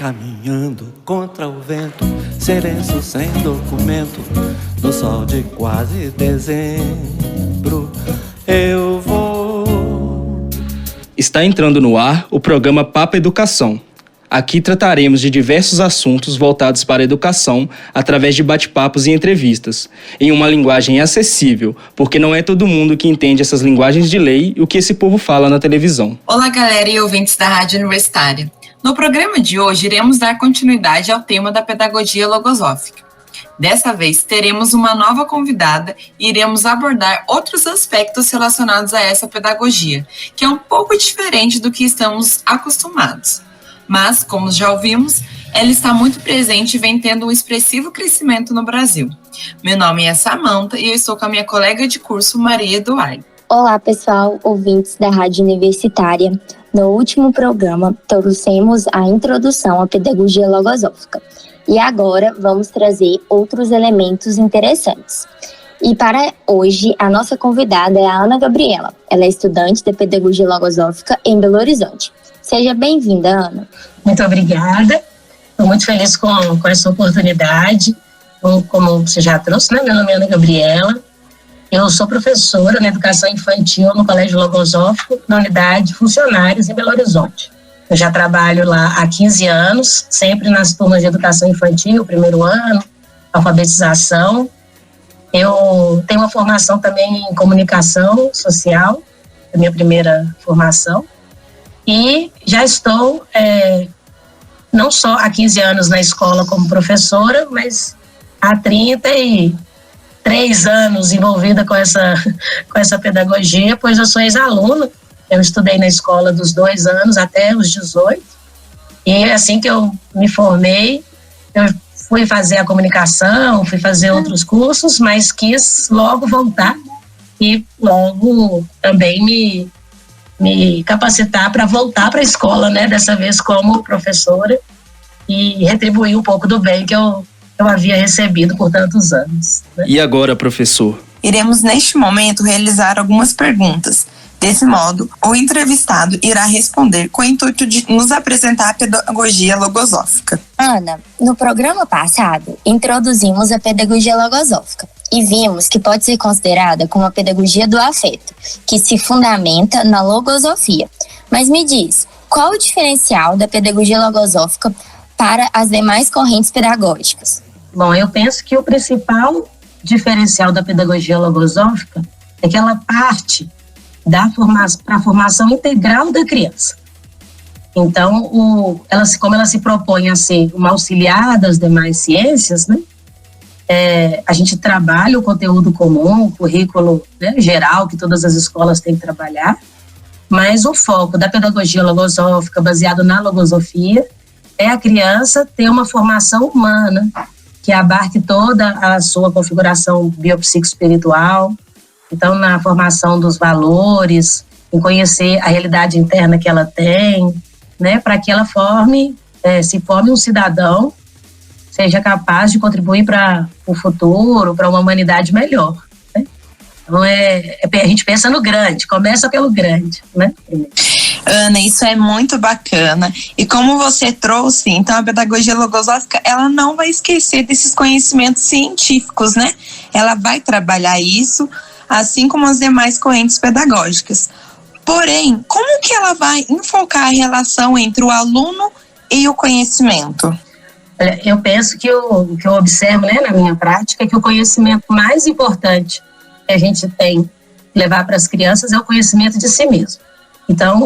caminhando contra o vento, sereno sem documento, no sol de quase dezembro, eu vou. Está entrando no ar o programa Papo Educação. Aqui trataremos de diversos assuntos voltados para a educação através de bate-papos e entrevistas, em uma linguagem acessível, porque não é todo mundo que entende essas linguagens de lei e o que esse povo fala na televisão. Olá, galera e ouvintes da Rádio Universitária. No programa de hoje, iremos dar continuidade ao tema da pedagogia logosófica. Dessa vez, teremos uma nova convidada e iremos abordar outros aspectos relacionados a essa pedagogia, que é um pouco diferente do que estamos acostumados. Mas, como já ouvimos, ela está muito presente e vem tendo um expressivo crescimento no Brasil. Meu nome é Samantha e eu estou com a minha colega de curso, Maria Eduarda. Olá, pessoal, ouvintes da Rádio Universitária. No último programa, trouxemos a introdução à pedagogia logosófica. E agora vamos trazer outros elementos interessantes. E para hoje, a nossa convidada é a Ana Gabriela. Ela é estudante de pedagogia logosófica em Belo Horizonte. Seja bem-vinda, Ana. Muito obrigada. Estou muito feliz com essa oportunidade. Como você já trouxe, né? Meu nome é Ana Gabriela. Eu sou professora na educação infantil no Colégio Logosófico, na unidade Funcionários, em Belo Horizonte. Eu já trabalho lá há 15 anos, sempre nas turmas de educação infantil, primeiro ano, alfabetização. Eu tenho uma formação também em comunicação social, a minha primeira formação. E já estou não só há 15 anos na escola como professora, mas há 33 anos envolvida com essa pedagogia, pois eu sou ex-aluna. Eu estudei na escola dos 2 anos até os 18. E assim que eu me formei, eu fui fazer a comunicação, fui fazer outros cursos, mas quis logo voltar e logo também me capacitar para voltar para a escola, né? Dessa vez como professora e retribuir um pouco do bem que eu havia recebido por tantos anos, né? E agora, professor? Iremos, neste momento, realizar algumas perguntas. Desse modo, o entrevistado irá responder com o intuito de nos apresentar a pedagogia logosófica. Ana, no programa passado, introduzimos a pedagogia logosófica e vimos que pode ser considerada como a pedagogia do afeto, que se fundamenta na logosofia. Mas me diz, qual o diferencial da pedagogia logosófica para as demais correntes pedagógicas? Bom, eu penso que o principal diferencial da pedagogia logosófica é que ela parte para a formação integral da criança. Então, como ela se propõe a ser uma auxiliar das demais ciências, né? A gente trabalha o conteúdo comum, o currículo, né, geral, que todas as escolas têm que trabalhar, mas o foco da pedagogia logosófica, baseado na logosofia, é a criança ter uma formação humana, que abarque toda a sua configuração biopsicoespiritual. Então, na formação dos valores, em conhecer a realidade interna que ela tem, né, para que ela se forme um cidadão, seja capaz de contribuir para o futuro, para uma humanidade melhor, né? Então, a gente pensa no grande, começa pelo grande, né? Ana, isso é muito bacana. E como você trouxe, então a pedagogia logosófica, ela não vai esquecer desses conhecimentos científicos, né? Ela vai trabalhar isso, assim como as demais correntes pedagógicas. Porém, como que ela vai enfocar a relação entre o aluno e o conhecimento? Eu penso que o que eu observo, né, na minha prática é que o conhecimento mais importante que a gente tem que levar para as crianças é o conhecimento de si mesmo. Então,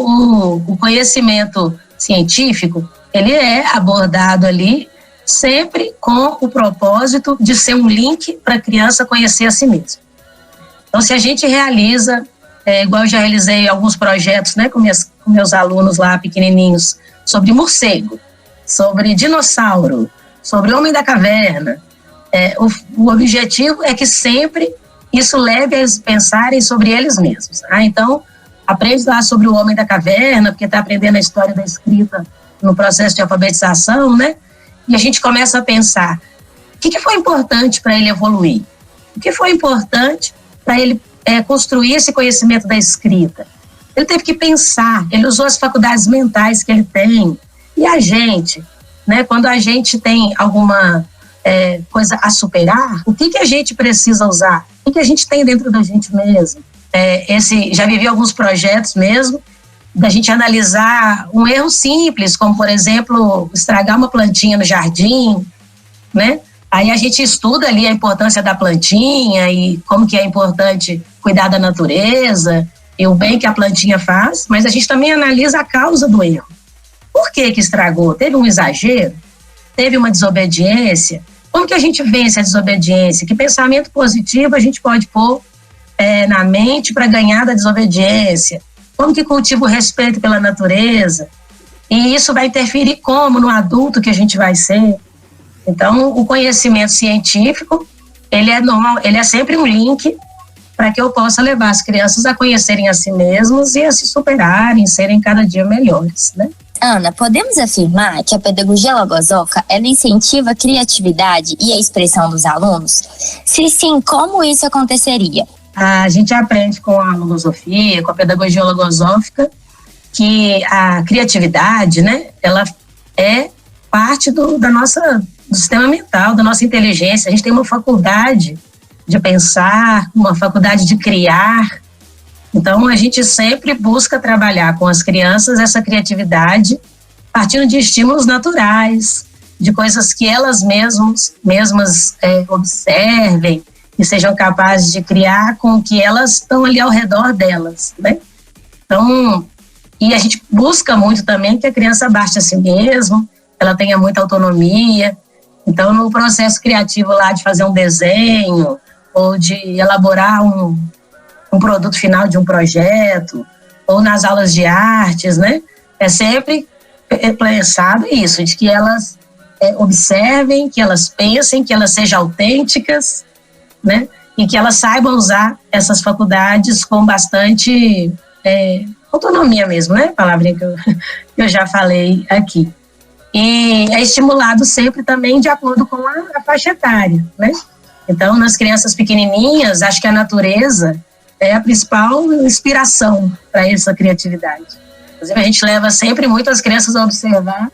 o conhecimento científico, ele é abordado ali sempre com o propósito de ser um link para a criança conhecer a si mesma. Então, se a gente realiza, igual eu já realizei alguns projetos, né, com meus alunos lá pequenininhos, sobre morcego, sobre dinossauro, sobre homem da caverna, o objetivo é que sempre isso leve a eles pensarem sobre eles mesmos. Então, aprende lá sobre o homem da caverna, porque está aprendendo a história da escrita no processo de alfabetização, né? E a gente começa a pensar, o que foi importante para ele evoluir? O que foi importante para ele construir esse conhecimento da escrita? Ele teve que pensar, ele usou as faculdades mentais que ele tem. E a gente, né? Quando a gente tem alguma coisa a superar, o que a gente precisa usar? O que a gente tem dentro da gente mesmo? Já vivi alguns projetos mesmo, da gente analisar um erro simples, como, por exemplo, estragar uma plantinha no jardim, né? Aí a gente estuda ali a importância da plantinha e como que é importante cuidar da natureza e o bem que a plantinha faz, mas a gente também analisa a causa do erro. Por que estragou? Teve um exagero? Teve uma desobediência? Como que a gente vence a desobediência? Que pensamento positivo a gente pode pôr na mente para ganhar da desobediência? Como que cultiva o respeito pela natureza? E isso vai interferir como no adulto que a gente vai ser? Então, o conhecimento científico, ele é sempre um link para que eu possa levar as crianças a conhecerem a si mesmos e a se superarem, serem cada dia melhores, né? Ana, podemos afirmar que a pedagogia logosófica, ela incentiva a criatividade e a expressão dos alunos? Se sim, como isso aconteceria? A gente aprende com a logosofia, com a pedagogia logosófica, que a criatividade, né, ela é parte do sistema mental, da nossa inteligência. A gente tem uma faculdade de pensar, uma faculdade de criar. Então, a gente sempre busca trabalhar com as crianças essa criatividade partindo de estímulos naturais, de coisas que elas mesmas observem e sejam capazes de criar com o que elas estão ali ao redor delas, né? Então, e a gente busca muito também que a criança baixe a si mesma, ela tenha muita autonomia. Então, no processo criativo lá de fazer um desenho ou de elaborar um produto final de um projeto, ou nas aulas de artes, né? É sempre pensado isso, de que elas observem, que elas pensem, que elas sejam autênticas, né? E que elas saibam usar essas faculdades com bastante autonomia mesmo, né? Palavrinha que eu já falei aqui. E é estimulado sempre também de acordo com a faixa etária, né? Então, nas crianças pequenininhas, acho que a natureza é a principal inspiração para essa criatividade. Inclusive, a gente leva sempre muito as crianças a observar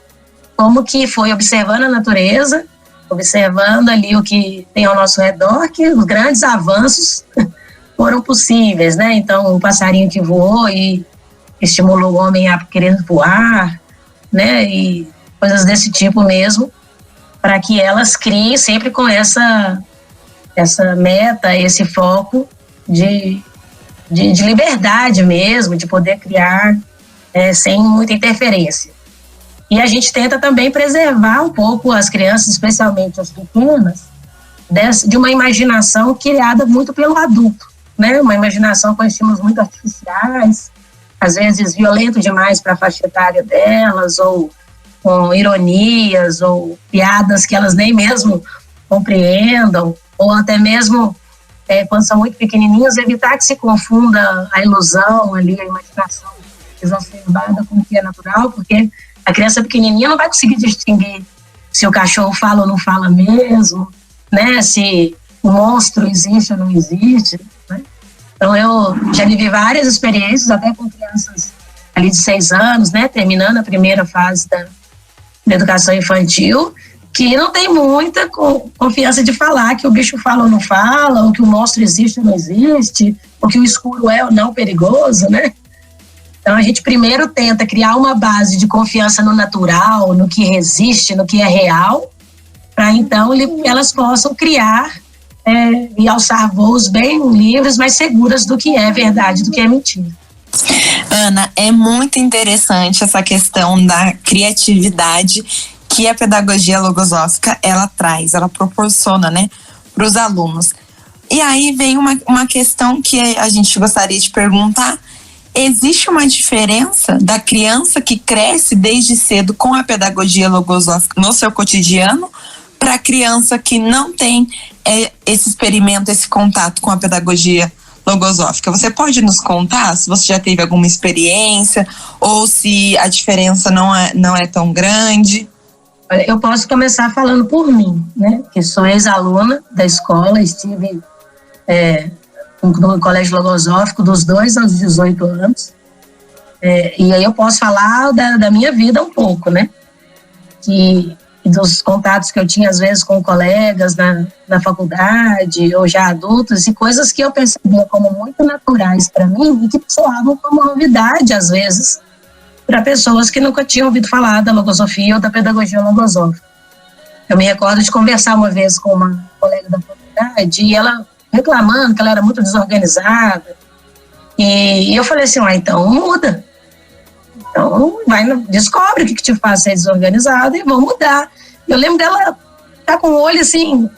como que foi observando a natureza, observando ali o que tem ao nosso redor, que os grandes avanços foram possíveis, né? Então, o passarinho que voou e estimulou o homem a querer voar, né? E coisas desse tipo mesmo, para que elas criem sempre com essa meta, esse foco de liberdade mesmo, de poder criar sem muita interferência. E a gente tenta também preservar um pouco as crianças, especialmente as pequenas, de uma imaginação criada muito pelo adulto, né? Uma imaginação com estímulos muito artificiais, às vezes violento demais para a faixa etária delas, ou com ironias, ou piadas que elas nem mesmo compreendam, ou até mesmo quando são muito pequenininhos, evitar que se confunda a ilusão ali, a imaginação exacerbada com o que é natural, porque a criança pequenininha não vai conseguir distinguir se o cachorro fala ou não fala mesmo, né? Se o monstro existe ou não existe, né? Então, eu já vivi várias experiências, até com crianças ali de 6 anos, né? Terminando a primeira fase da educação infantil, que não tem muita confiança de falar que o bicho fala ou não fala, ou que o monstro existe ou não existe, ou que o escuro é ou não perigoso, né? Então, a gente primeiro tenta criar uma base de confiança no natural, no que resiste, no que é real, para então elas possam criar e alçar voos bem livres, mas seguras do que é verdade, do que é mentira. Ana, é muito interessante essa questão da criatividade que a pedagogia logosófica ela traz, ela proporciona, né, para os alunos. E aí vem uma questão que a gente gostaria de perguntar: existe uma diferença da criança que cresce desde cedo com a pedagogia logosófica no seu cotidiano para a criança que não tem esse experimento, esse contato com a pedagogia logosófica? Você pode nos contar se você já teve alguma experiência ou se a diferença não é tão grande? Olha, eu posso começar falando por mim, né? Que sou ex-aluna da escola, estive no colégio logosófico dos 2 aos 18 anos. E aí eu posso falar da minha vida um pouco, né? Que e dos contatos que eu tinha, às vezes, com colegas na faculdade, ou já adultos, e coisas que eu percebia como muito naturais para mim e que soavam como novidade, às vezes, para pessoas que nunca tinham ouvido falar da logosofia ou da pedagogia logosófica. Eu me recordo de conversar uma vez com uma colega da faculdade e ela reclamando que ela era muito desorganizada. E eu falei assim, então muda. Então descobre o que te faz ser desorganizada e vamos mudar. Eu lembro dela estar com o olho assim,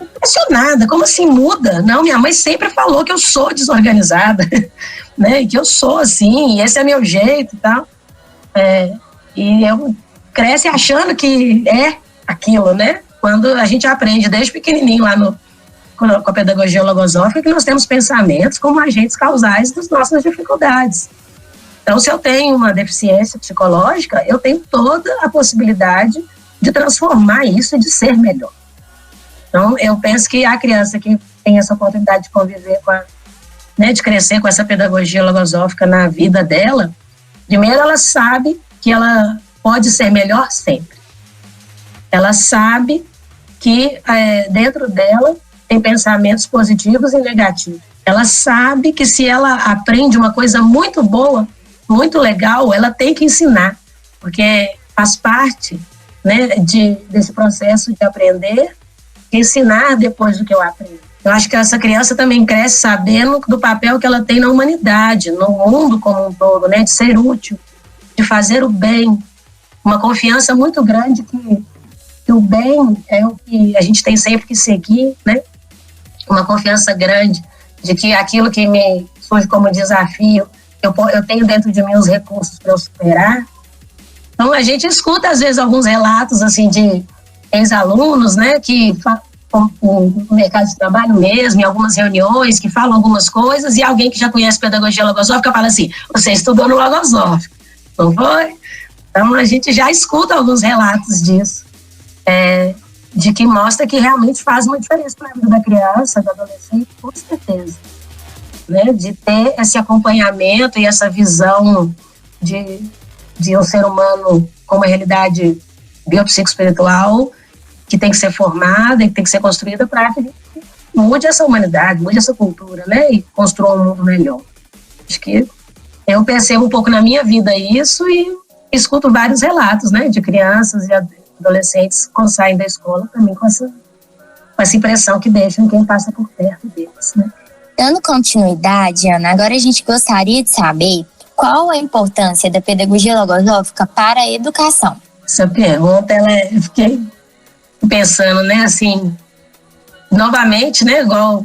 impressionada, como assim muda? Não, minha mãe sempre falou que eu sou desorganizada, né? Que eu sou assim, e esse é meu jeito e tal. E eu cresce achando que é aquilo, né? Quando a gente aprende desde pequenininho lá com a pedagogia logosófica que nós temos pensamentos como agentes causais das nossas dificuldades. Então, se eu tenho uma deficiência psicológica, eu tenho toda a possibilidade de transformar isso e de ser melhor. Então, eu penso que a criança que tem essa oportunidade de conviver de crescer com essa pedagogia logosófica na vida dela, primeiro ela sabe que ela pode ser melhor sempre. Ela sabe que dentro dela tem pensamentos positivos e negativos. Ela sabe que se ela aprende uma coisa muito boa, muito legal, ela tem que ensinar, porque faz parte, né, desse processo de aprender, ensinar depois do que eu aprendo. Eu acho que essa criança também cresce sabendo do papel que ela tem na humanidade, no mundo como um todo, né, de ser útil, de fazer o bem, uma confiança muito grande que o bem é o que a gente tem sempre que seguir, né? Uma confiança grande de que aquilo que me surge como desafio, eu tenho dentro de mim os recursos para eu superar. Então, a gente escuta, às vezes, alguns relatos, assim, de ex-alunos, né, que no mercado de trabalho mesmo, em algumas reuniões, que falam algumas coisas, e alguém que já conhece pedagogia logosófica fala assim, você estudou no logosófico, não foi? Então, a gente já escuta alguns relatos disso. De que mostra que realmente faz uma diferença na vida da criança, do adolescente, com certeza. Né? De ter esse acompanhamento e essa visão de um ser humano com uma realidade biopsicoespiritual que tem que ser formada e que tem que ser construída para que mude essa humanidade, mude essa cultura, né? E construa um mundo melhor. Acho que eu percebo um pouco na minha vida isso e escuto vários relatos, né? De crianças e adolescentes quando saem da escola também com essa impressão que deixam quem passa por perto deles, né? Dando continuidade, Ana, agora a gente gostaria de saber qual a importância da pedagogia logosófica para a educação. Essa pergunta, eu fiquei pensando, né, assim, novamente, né, igual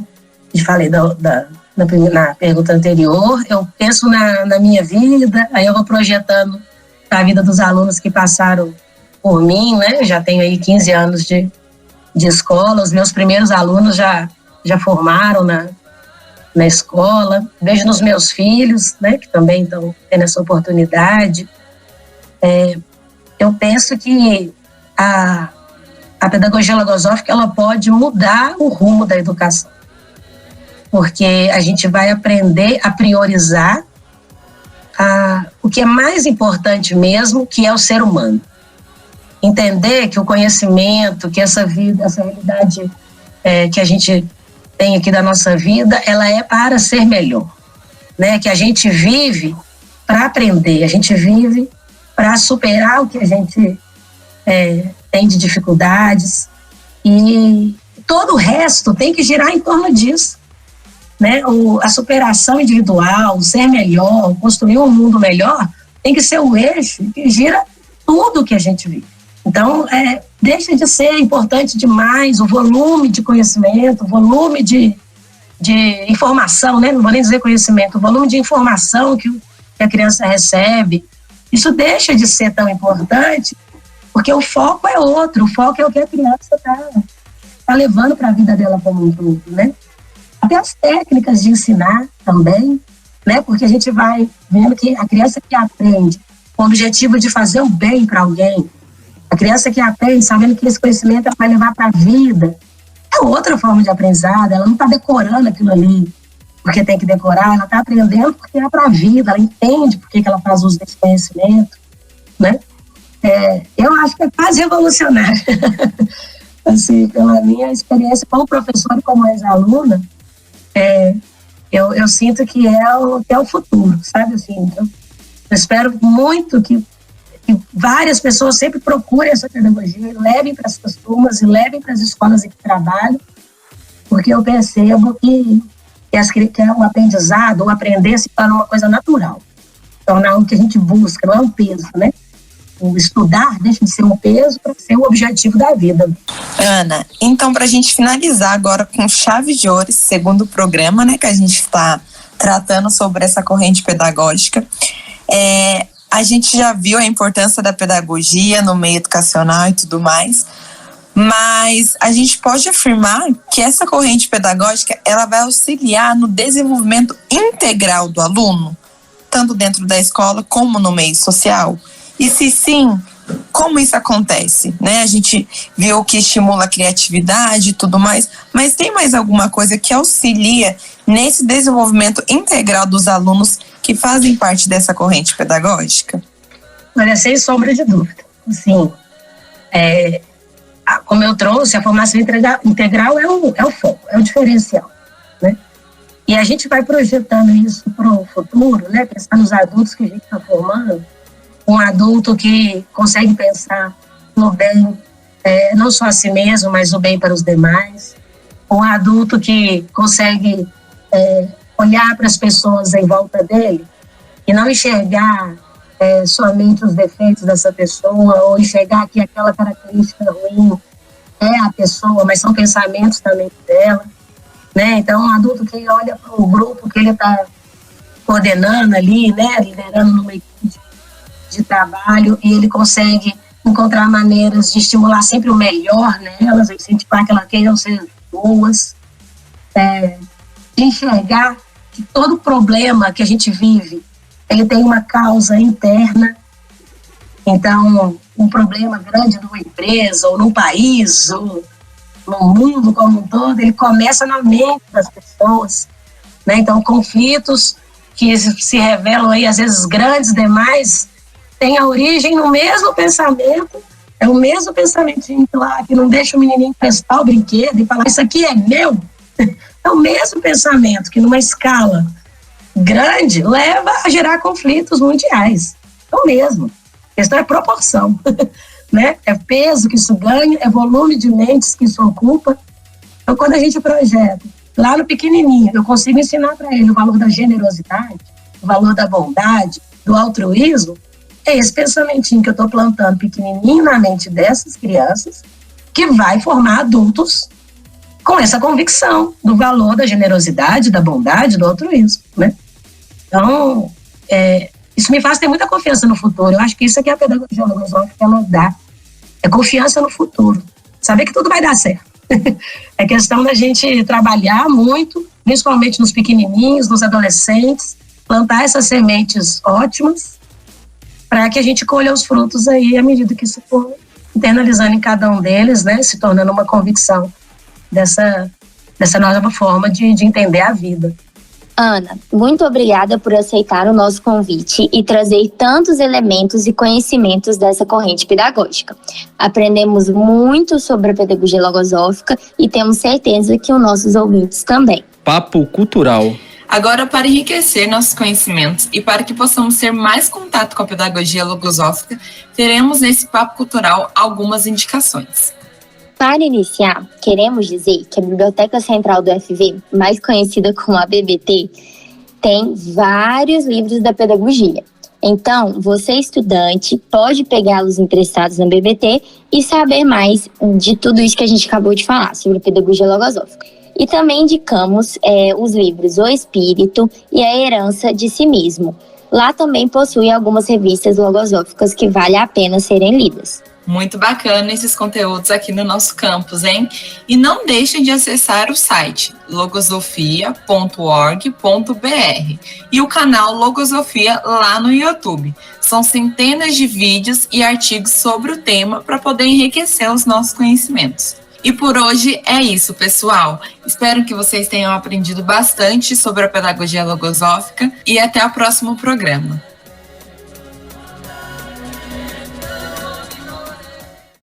eu falei na pergunta anterior, eu penso na minha vida, aí eu vou projetando a vida dos alunos que passaram por mim, né? Já tenho aí 15 anos de escola, os meus primeiros alunos já formaram na escola, vejo nos meus filhos, né? Que também estão tendo essa oportunidade. Eu penso que a pedagogia logosófica ela pode mudar o rumo da educação, porque a gente vai aprender a priorizar o que é mais importante mesmo, que é o ser humano. Entender que o conhecimento, que essa vida, essa realidade que a gente tem aqui da nossa vida, ela é para ser melhor, né? Que a gente vive para aprender, a gente vive para superar o que a gente tem de dificuldades e todo o resto tem que girar em torno disso, né? A superação individual, o ser melhor, construir um mundo melhor, tem que ser o eixo que gira tudo que a gente vive. Então, deixa de ser importante demais o volume de conhecimento, o volume de informação, né? Não vou nem dizer conhecimento, o volume de informação que a criança recebe. Isso deixa de ser tão importante, porque o foco é outro, o foco é o que a criança tá levando para a vida dela como um todo, né? Até as técnicas de ensinar também, né? Porque a gente vai vendo que a criança que aprende com o objetivo de fazer o bem para alguém, a criança que aprende sabendo que esse conhecimento vai levar para a vida, é outra forma de aprendizado. Ela não está decorando aquilo ali porque tem que decorar, ela está aprendendo porque é para a vida, ela entende por que ela faz uso desse conhecimento, né? Eu acho que é quase revolucionário. Assim, pela minha experiência como professora e como ex-aluna, eu sinto que é o futuro, sabe? Assim, então, eu espero muito que várias pessoas sempre procurem essa pedagogia e levem para essas turmas e levem para as escolas em que trabalham, porque eu percebo que o aprendizado, o aprender se torna uma coisa natural, torna algo que a gente busca, não é um peso, né? O estudar deixa de ser um peso para ser o objetivo da vida. Ana, então para a gente finalizar agora com chave de ouro, esse segundo programa, né, que a gente está tratando sobre essa corrente pedagógica, a gente já viu a importância da pedagogia no meio educacional e tudo mais, mas a gente pode afirmar que essa corrente pedagógica ela vai auxiliar no desenvolvimento integral do aluno, tanto dentro da escola como no meio social? E se sim, como isso acontece? Né? A gente viu que estimula a criatividade e tudo mais, mas tem mais alguma coisa que auxilia nesse desenvolvimento integral dos alunos que fazem parte dessa corrente pedagógica? Olha, sem sombra de dúvida. Assim, como eu trouxe, a formação integral é o foco, é o diferencial, né? E a gente vai projetando isso para o futuro, né? Pensar nos adultos que a gente está formando, um adulto que consegue pensar no bem, não só a si mesmo, mas o bem para os demais, um adulto que consegue olhar para as pessoas em volta dele e não enxergar somente os defeitos dessa pessoa ou enxergar que aquela característica ruim é a pessoa, mas são pensamentos também dela, né? Então, um adulto que olha para o grupo que ele está coordenando ali, né, liderando numa equipe de trabalho, e ele consegue encontrar maneiras de estimular sempre o melhor nelas, incentivar que elas queiram ser boas, de enxergar que todo problema que a gente vive, ele tem uma causa interna. Então, um problema grande numa empresa, ou num país, ou no mundo como um todo, ele começa na mente das pessoas, né? Então, conflitos que se revelam aí, às vezes grandes demais, têm a origem no mesmo pensamento, é o mesmo pensamentinho lá, que não deixa o menininho emprestar o brinquedo e falar, isso aqui é meu. É o mesmo pensamento que numa escala grande leva a gerar conflitos mundiais. É o mesmo. A questão é proporção, né? É peso que isso ganha, é volume de mentes que isso ocupa. Então, quando a gente projeta lá no pequenininho, eu consigo ensinar para ele o valor da generosidade, o valor da bondade, do altruísmo, é esse pensamentinho que eu estou plantando pequenininho na mente dessas crianças que vai formar adultos com essa convicção do valor da generosidade, da bondade, do altruísmo, né? Então, isso me faz ter muita confiança no futuro. Eu acho que isso é que a pedagogia logosófica ela dá. É confiança no futuro. Saber que tudo vai dar certo. É questão da gente trabalhar muito, principalmente nos pequenininhos, nos adolescentes, plantar essas sementes ótimas para que a gente colha os frutos aí à medida que isso for internalizando em cada um deles, né? Se tornando uma convicção dessa nova forma de entender a vida. Ana, muito obrigada por aceitar o nosso convite e trazer tantos elementos e conhecimentos dessa corrente pedagógica. Aprendemos muito sobre a pedagogia logosófica e temos certeza que os nossos ouvintes também. Papo Cultural. Agora, para enriquecer nossos conhecimentos e para que possamos ter mais contato com a pedagogia logosófica, teremos nesse Papo Cultural algumas indicações. Para iniciar, queremos dizer que a Biblioteca Central do FV, mais conhecida como a BBT, tem vários livros da pedagogia. Então, você estudante pode pegá-los emprestados na BBT e saber mais de tudo isso que a gente acabou de falar sobre a pedagogia logosófica. E também indicamos os livros O Espírito e A Herança de Si Mesmo. Lá também possui algumas revistas logosóficas que vale a pena serem lidas. Muito bacana esses conteúdos aqui no nosso campus, hein? E não deixem de acessar o site logosofia.org.br e o canal Logosofia lá no YouTube. São centenas de vídeos e artigos sobre o tema para poder enriquecer os nossos conhecimentos. E por hoje é isso, pessoal. Espero que vocês tenham aprendido bastante sobre a pedagogia logosófica e até o próximo programa.